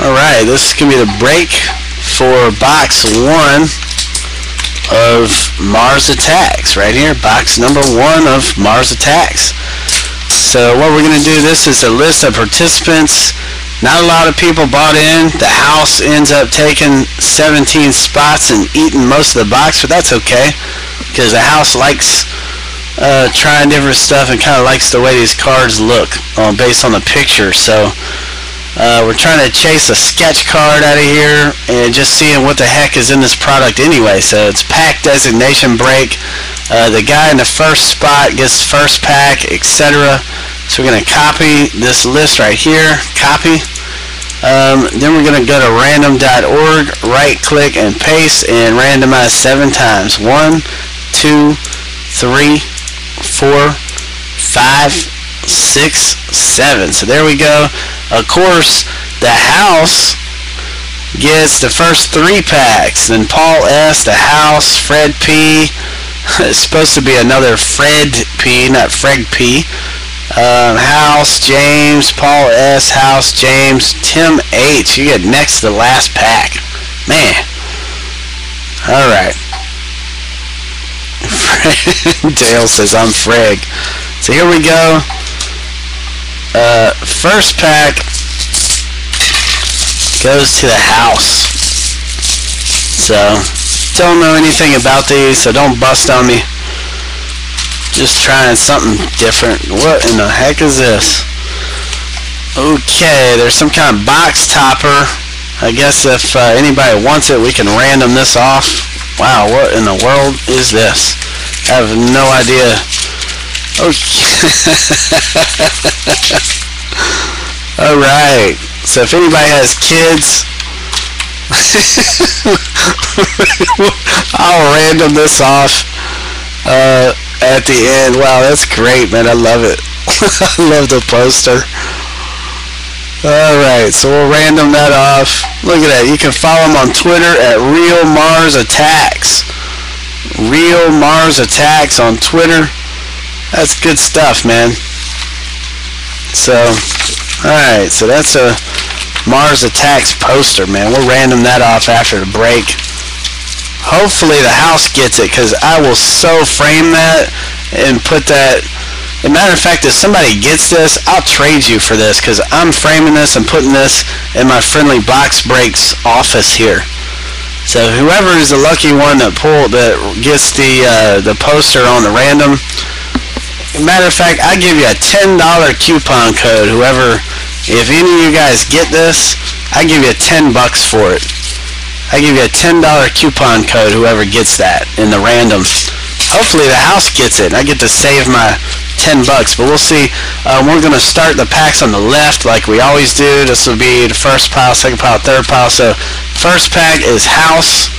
Alright, this is going to be the break for box 1 of Mars Attacks. Right here, box number 1 of Mars Attacks. So what we're going to do, this is a list of participants. Not a lot of people bought in. The house ends up taking 17 spots and eating most of the box, but that's okay, because the house likes trying different stuff and kind of likes the way these cards look based on the picture. So we're trying to chase a sketch card out of here and just seeing what the heck is in this product anyway. So it's pack designation break. The guy in the first spot gets first pack, etc. So we're going to copy this list right here. Copy. Then we're going to go to random.org, right click and paste, and randomize 7 times. 1, 2, 3, 4, 5, 6, 7. So there we go. Of course, the house gets the first 3 packs. Then Paul S., the house, Fred P. It's supposed to be another Fred P., not Fred P. House, James, Paul S., House, James, Tim H. You get next to the last pack. Man. Alright. Dale says, I'm Freg. So here we go. First pack goes to the house. So, don't know anything about these, so don't bust on me. Just trying something different. What in the heck is this? Okay, there's some kind of box topper. I guess if anybody wants it, we can random this off. Wow, what in the world is this? I have no idea. Okay. Alright, so if anybody has kids, I'll random this off at the end. Wow, that's great, man. I love it. I love the poster. Alright, so we'll random that off. Look at that. You can follow them on Twitter at Real Mars Attacks. Real Mars Attacks on Twitter. That's good stuff, man. So, alright, so that's a Mars Attacks poster, man. We'll random that off after the break. Hopefully the house gets it, because I will so frame that and put that. As a matter of fact, if somebody gets this, I'll trade you for this, because I'm framing this and putting this in my Friendly Box Breaks office here. So whoever is the lucky one that gets the poster on the random. Matter of fact, I give you a $10 coupon code. If any of you guys get this, I give you 10 bucks for it. I give you a $10 coupon code, whoever gets that in the random. Hopefully the house gets it. I get to save my 10 bucks, but we'll see. We're going to start the packs on the left like we always do. This will be the first pile, second pile, third pile. So first pack is house.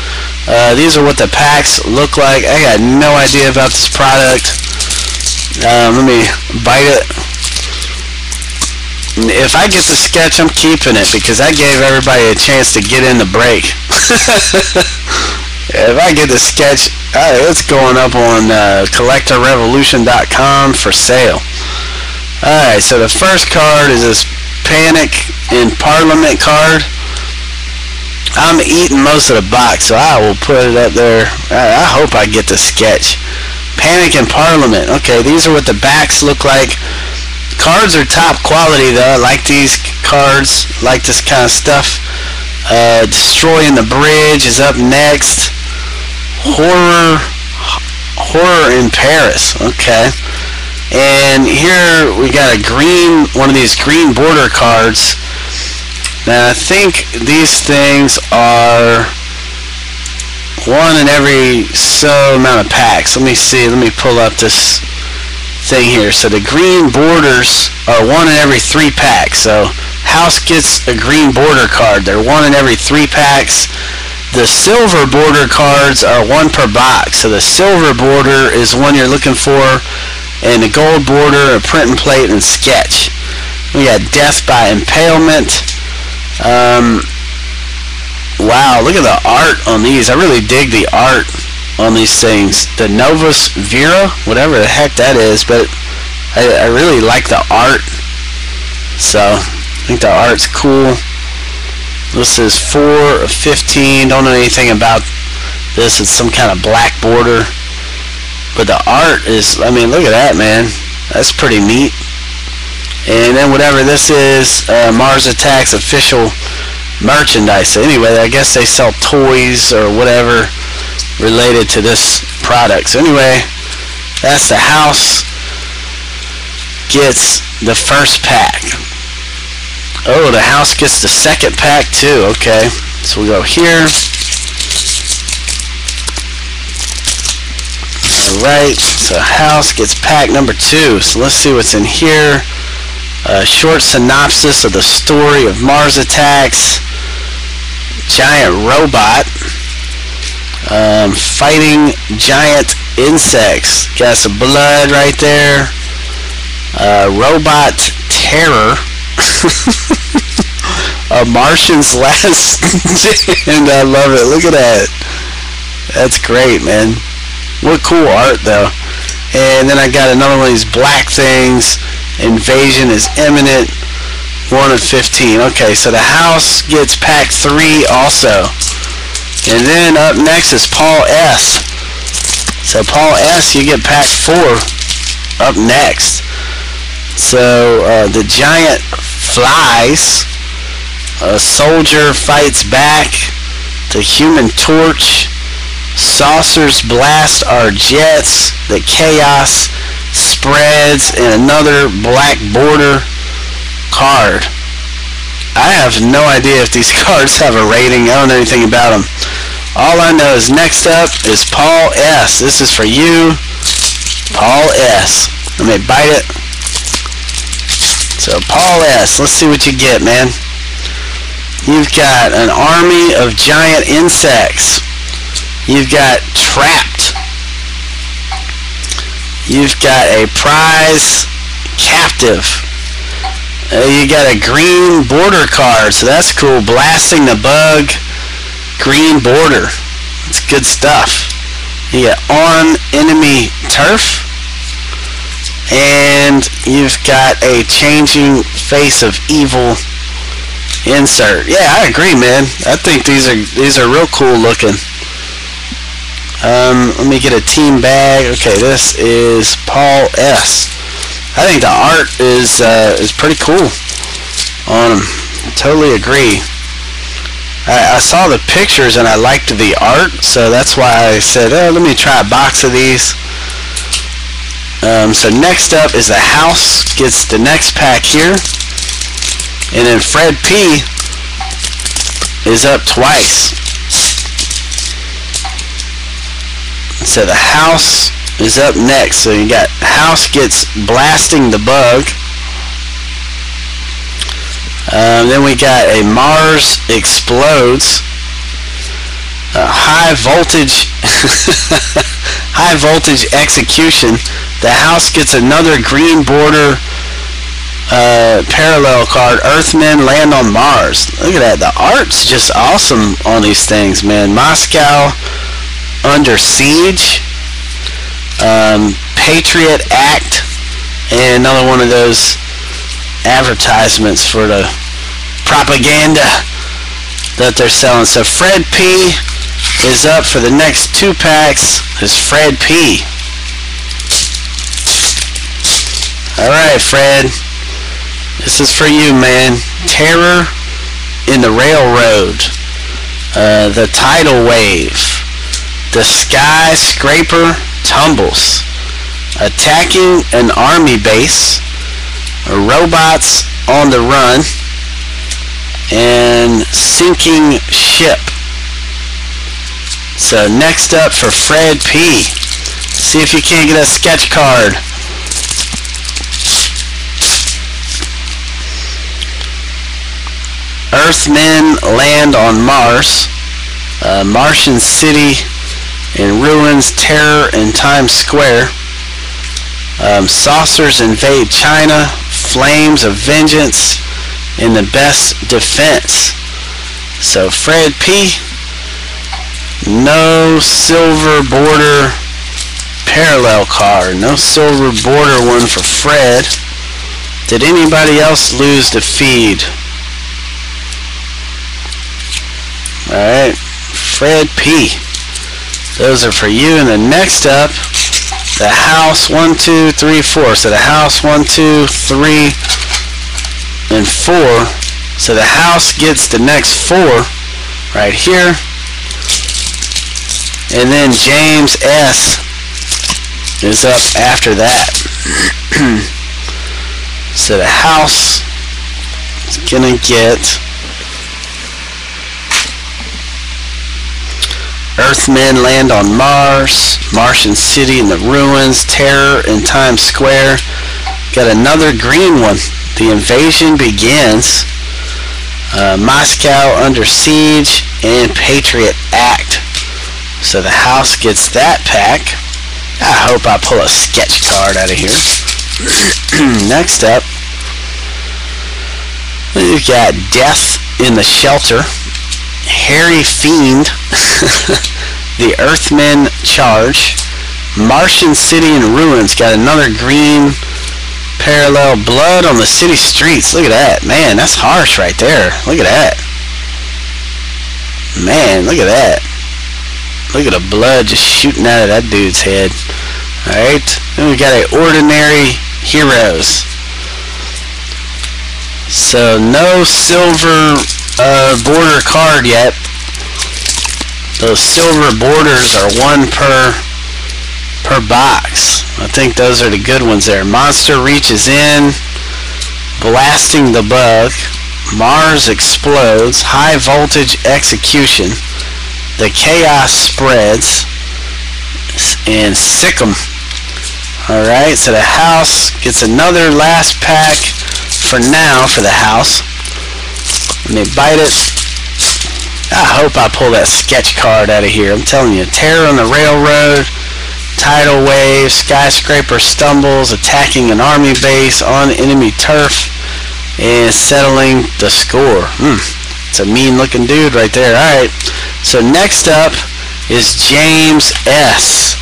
These are what the packs look like. I got no idea about this product. Let me bite it. If I get the sketch, I'm keeping it, because I gave everybody a chance to get in the break. If I get the sketch, it's going up on collectorrevolution.com for sale. Alright, so the first card is this Panic in Parliament card. I'm eating most of the box, so I will put it up there. I hope I get the sketch. Panic in Parliament. Okay, these are what the backs look like. Cards are top quality, though. I like these cards. Like this kind of stuff. Destroying the Bridge is up next. Horror in Paris. Okay. And here we got one of these green border cards. Now I think these things are one in every so amount of packs. Let me see. Let me pull up this thing here. So the green borders are one in every 3 packs. So house gets a green border card. They're one in every 3 packs. The silver border cards are 1 per box. So the silver border is one you're looking for, and the gold border, a print and plate, and sketch. We got Death by Impalement. Wow, look at the art on these. I really dig the art on these things. The Novus Vera, whatever the heck that is, but I really like the art. So I think the art's cool. This is 4 of 15. Don't know anything about this. It's some kind of black border. But the art is, I mean, look at that, man. That's pretty neat. And then whatever this is, Mars Attacks official merchandise. So anyway, I guess they sell toys or whatever related to this product. So anyway, that's the house. Gets the first pack. Oh, the house gets the second pack too. Okay, so we go here. Alright, so house gets pack number 2. So let's see what's in here. A short synopsis of the story of Mars Attacks. Giant robot fighting giant insects. Got some blood right there. Robot terror. A Martian's last stand. I love it. Look at that. That's great, man. What cool art, though. And then I got another one of these black things. Invasion is imminent. 1 of 15. Okay, so the house gets pack 3 also. And then up next is Paul S. So Paul S, you get pack 4 up next. So the giant flies. A soldier fights back. The Human Torch. Saucers blast our jets. The chaos spreads. And another black border card. I have no idea if these cards have a rating. I don't know anything about them. All I know is next up is Paul S. This is for you, Paul S. Let me bite it. So Paul S. Let's see what you get, man. You've got an army of giant insects. You've got trapped. You've got a prize captive. You got a green border card, so that's cool. Blasting the bug, green border. It's good stuff. You got on enemy turf. And you've got a changing face of evil insert. Yeah, I agree, man. I think these are real cool looking. Let me get a team bag. Okay, this is Paul S. I think the art is pretty cool on them. Totally agree. I saw the pictures and I liked the art, so that's why I said, oh, let me try a box of these. So next up is the house. Gets the next pack here. And then Fred P is up twice. So the house is up next. So you got house gets blasting the bug. Then we got a Mars explodes. High voltage high voltage execution. The house gets another green border parallel card. Earthmen land on Mars. Look at that. The art's just awesome on these things, man. Moscow under siege. Patriot Act. And another one of those advertisements for the propaganda that they're selling. So Fred P is up for the next 2 packs. Is Fred P. Alright, Fred. This is for you, man. Terror in the Railroad. The Tidal Wave. The Skyscraper tumbles. Attacking an army base. Robots on the run. And sinking ship. So next up for Fred P. See if you can't get a sketch card. Earthmen land on Mars. Martian city in ruins. Terror in Times Square. Saucers invade China. Flames of vengeance in the best defense. So Fred P. No silver border parallel card. No silver border one for Fred. Did anybody else lose the feed? Alright, Fred P. Those are for you. And then next up, the house 1, 2, 3, 4. So the house 1, 2, 3, and 4. So the house gets the next 4 right here. And then James S. is up after that. So the house is gonna get Earthmen Land on Mars, Martian City in the Ruins, Terror in Times Square. Got another green one. The Invasion Begins, Moscow Under Siege, and Patriot Act. So the house gets that pack. I hope I pull a sketch card out of here. Next up, we've got Death in the Shelter, Hairy Fiend, The Earthmen Charge, Martian City in Ruins. Got another green parallel, Blood on the City Streets. Look at that. Man, that's harsh right there. Look at that. Man, look at that. Look at the blood just shooting out of that dude's head. Alright. Then we got a Ordinary Heroes. So no silver border card yet. Those silver borders are 1 per box. I think those are the good ones there. Monster Reaches In, Blasting the Bug, Mars Explodes, High Voltage Execution, The Chaos Spreads, and Sick'em. Alright, so the house gets another last pack for now for the house. And they bite it. I hope I pull that sketch card out of here. I'm telling you, Terror on the Railroad, Tidal Wave, Skyscraper Stumbles, Attacking an Army Base on enemy turf, and Settling the Score. It's a mean looking dude right there. Alright, so next up is James S.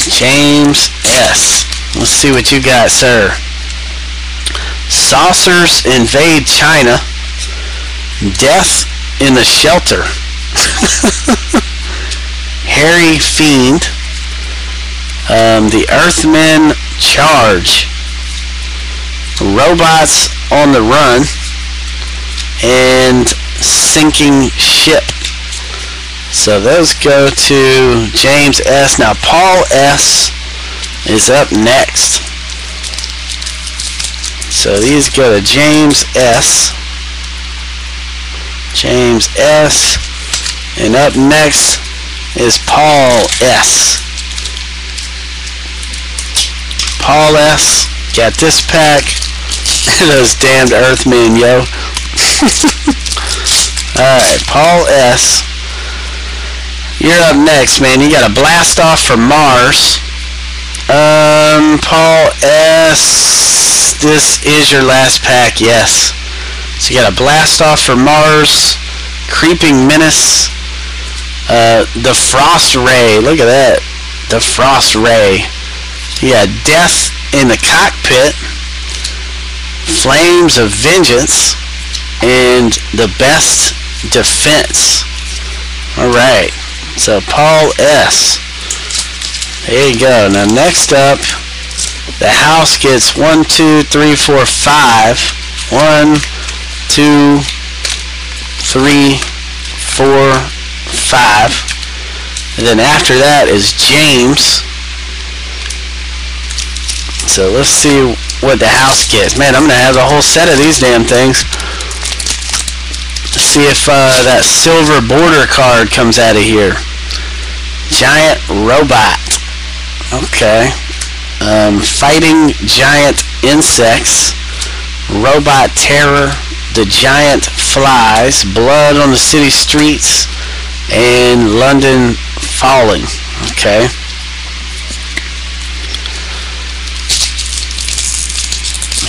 James S. Let's see what you got, sir. Saucers Invade China, Death in the Shelter, Hairy Fiend, The Earthmen Charge, Robots on the Run, and Sinking Ship. So those go to James S. Now Paul S. is up next. So these go to James S. James S. And up next is Paul S. Paul S. got this pack. Those damned Earthmen, yo. Alright, Paul S. You're up next, man. You got a Blast Off for Mars. Paul S. This is your last pack, yes. So you got a Blast Off for Mars, Creeping Menace, the Frost Ray. Look at that. The Frost Ray. You got Death in the Cockpit, Flames of Vengeance, and The Best Defense. Alright. So Paul S. There you go. Now next up, the house gets 1, 2, 3, 4, 5. 1, 2, 3, 4, 5. And then after that is James. So let's see what the house gets. Man, I'm going to have the whole set of these damn things. Let's see if that silver border card comes out of here. Giant Robot. Okay. Fighting Giant Insects. Robot Terror. The Giant Flies. Blood on the City Streets. And London Falling. Okay.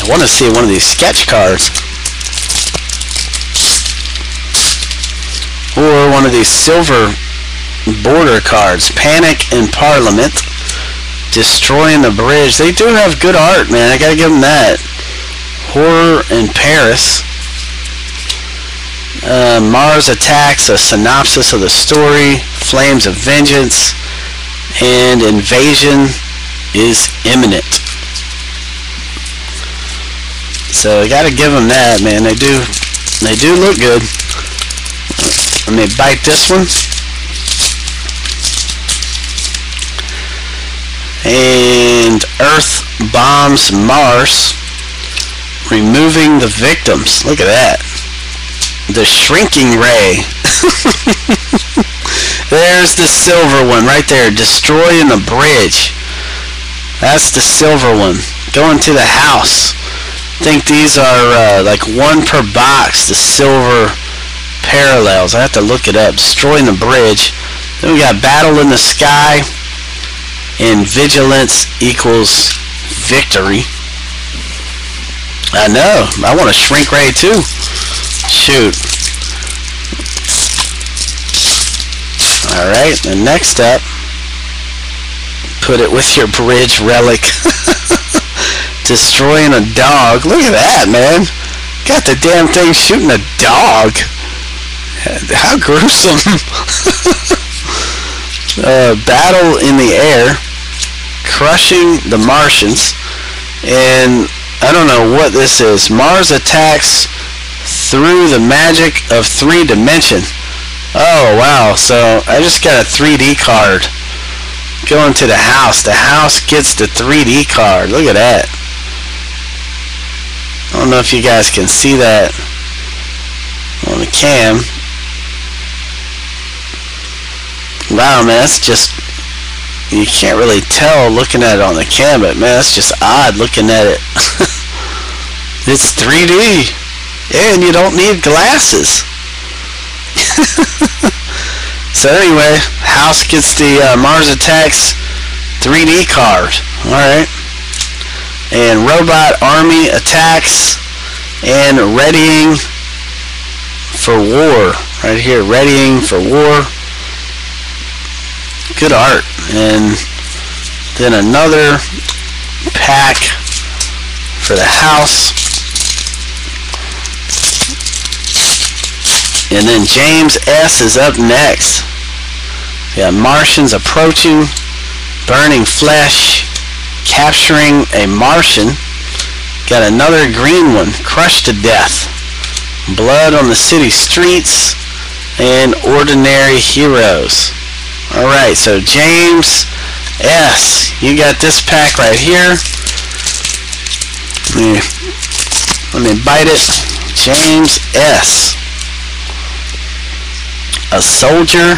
I want to see one of these sketch cards. Or one of these silver border cards. Panic in Parliament. Destroying the Bridge. They do have good art, man. I gotta give them that. Horror in Paris. Mars Attacks, a synopsis of the story, Flames of Vengeance, and Invasion is imminent. So I gotta give them that, man. They do look good. Let me bite this one. And Earth bombs Mars, removing the victims. Look at that. The shrinking ray. There's the silver one right there, destroying the bridge. That's the silver one. Going to the house. I think these are like one per box, the silver parallels. I have to look it up. Destroying the bridge. Then we got Battle in the Sky, and Vigilance equals victory. I know. I want a shrink ray too. Shoot. Alright, and next up, put it with your bridge relic. Destroying a dog. Look at that, man. Got the damn thing shooting a dog. How gruesome. Battle in the air, crushing the Martians. And I don't know what this is. Mars attacks through the magic of 3 dimension. Oh wow, so I just got a 3D card. Going to the house. The house gets the 3D card. Look at that. I don't know if you guys can see that on the cam. Wow, man, that's just, you can't really tell looking at it on the cam, but man, that's just odd looking at it. It's 3D, and you don't need glasses. So anyway, house gets the Mars Attacks 3D card. Alright. And Robot Army attacks and readying for war. Right here, readying for war. Good art. And then another pack for the house. And then James S. is up next. We got Martians approaching, burning flesh, capturing a Martian. Got another green one, crushed to death. Blood on the city streets, and ordinary heroes. Alright, so James S. You got this pack right here. Let me bite it. James S. A soldier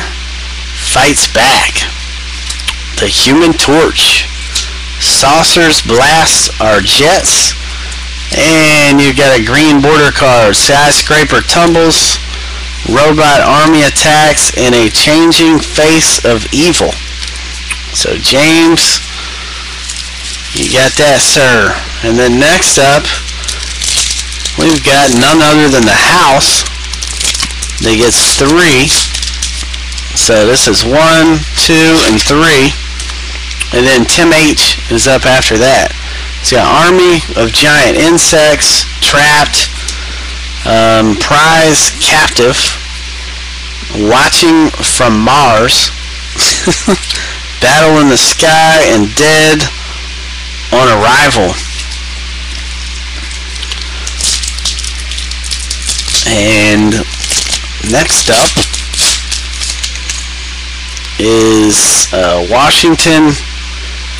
fights back. The Human Torch. Saucers blast our jets. And you got a green border card. Skyscraper tumbles. Robot army attacks. And a changing face of evil. So James, you got that, sir. And then next up, we've got none other than the house. That gets 3. So this is 1, 2, and 3. And then Tim H is up after that. So you got Army of Giant Insects, Trapped, Prize Captive, Watching from Mars, Battle in the Sky, and Dead on Arrival. And next up is Washington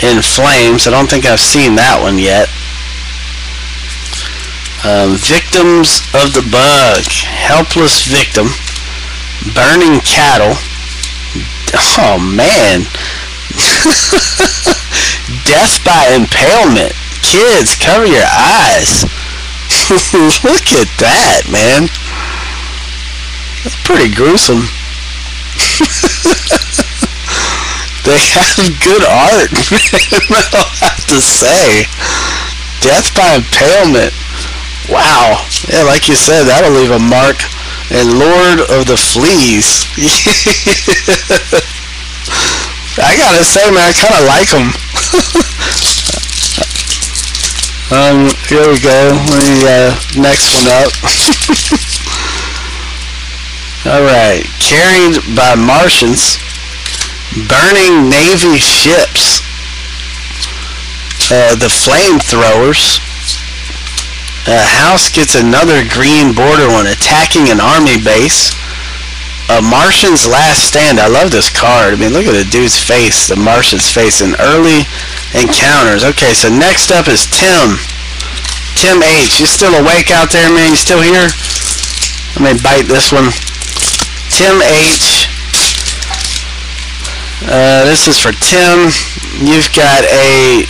in Flames. I don't think I've seen that one yet. Victims of the Bug. Helpless victim. Burning cattle. Oh man. Death by impalement. Kids, cover your eyes. Look at that, man. That's pretty gruesome. They have good art, man, I'll have to say. Death by impalement. Wow. Yeah, like you said, that'll leave a mark. And Lord of the Fleas. I gotta say, man, I kind of like them. Here we go. Let me, next one up. Alright, carried by Martians, burning Navy ships, the flamethrowers. House gets another green border one, attacking an army base. Martian's last stand. I love this card. I mean, look at the dude's face, the Martian's face in early encounters. Okay, so next up is Tim. Tim H. You still awake out there, man? You still here? Let me bite this one. Tim H. This is for Tim. You've got a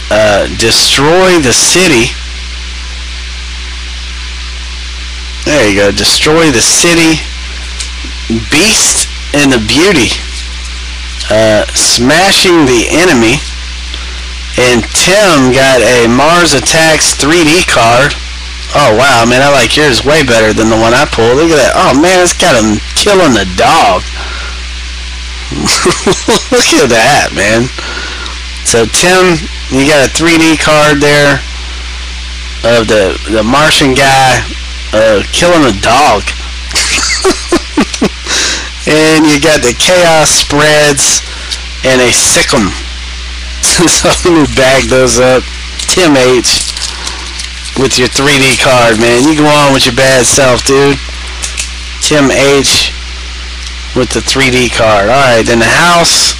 destroy the city. There you go. Destroy the city. Beast and the Beauty. Smashing the enemy. And Tim got a Mars Attacks 3D card. Oh wow, man, I like yours way better than the one I pulled. Look at that. Oh man, it's got him killing the dog. Look at that, man. So Tim, you got a 3D card there of the Martian guy killing a dog. And you got the Chaos Spreads and a Sikkim. So let me bag those up. Tim H. with your 3D card, man. You go on with your bad self, dude. Tim H. with the 3D card. Alright, then the house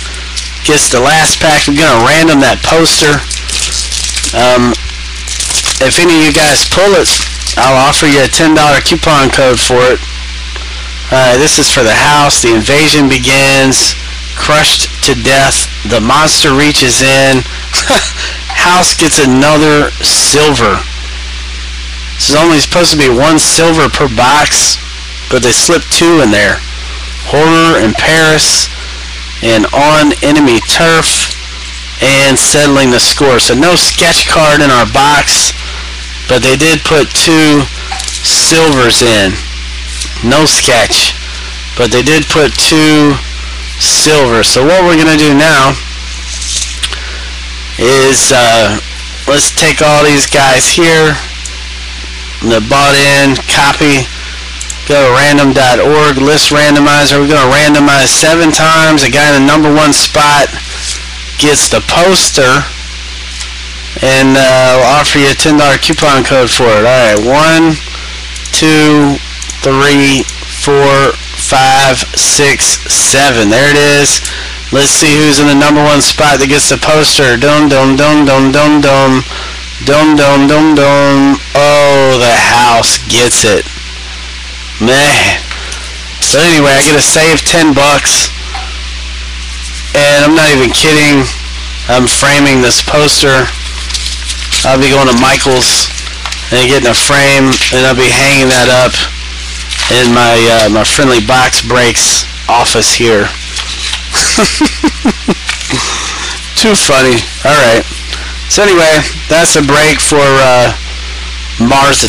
gets the last pack. We're going to random that poster. If any of you guys pull it, I'll offer you a $10 coupon code for it. This is for the house. The invasion begins. Crushed to death. The monster reaches in. House gets another silver. This is only supposed to be 1 silver per box, but they slipped 2 in there. Horror in Paris, and on enemy turf, and settling the score. So no sketch card in our box, but they did put 2 silvers in. No sketch, but they did put 2 silver. So what we're gonna do now is let's take all these guys here, the bought in, copy, go to random.org, list randomizer. We're gonna randomize 7 times. The guy in the number 1 spot gets the poster, and I'll offer you a $10 coupon code for it. Alright, 1, 2, 3, 4, 5, 6, 7. There it is. Let's see who's in the number 1 spot that gets the poster. Dum dum dum dum dum dum. Dum dum dum dum. Oh, the house gets it. Man. So anyway, I get to save $10. And I'm not even kidding. I'm framing this poster. I'll be going to Michael's and getting a frame, and I'll be hanging that up in my my Friendly Box Breaks office here. Too funny. Alright. So anyway, that's a break for Mars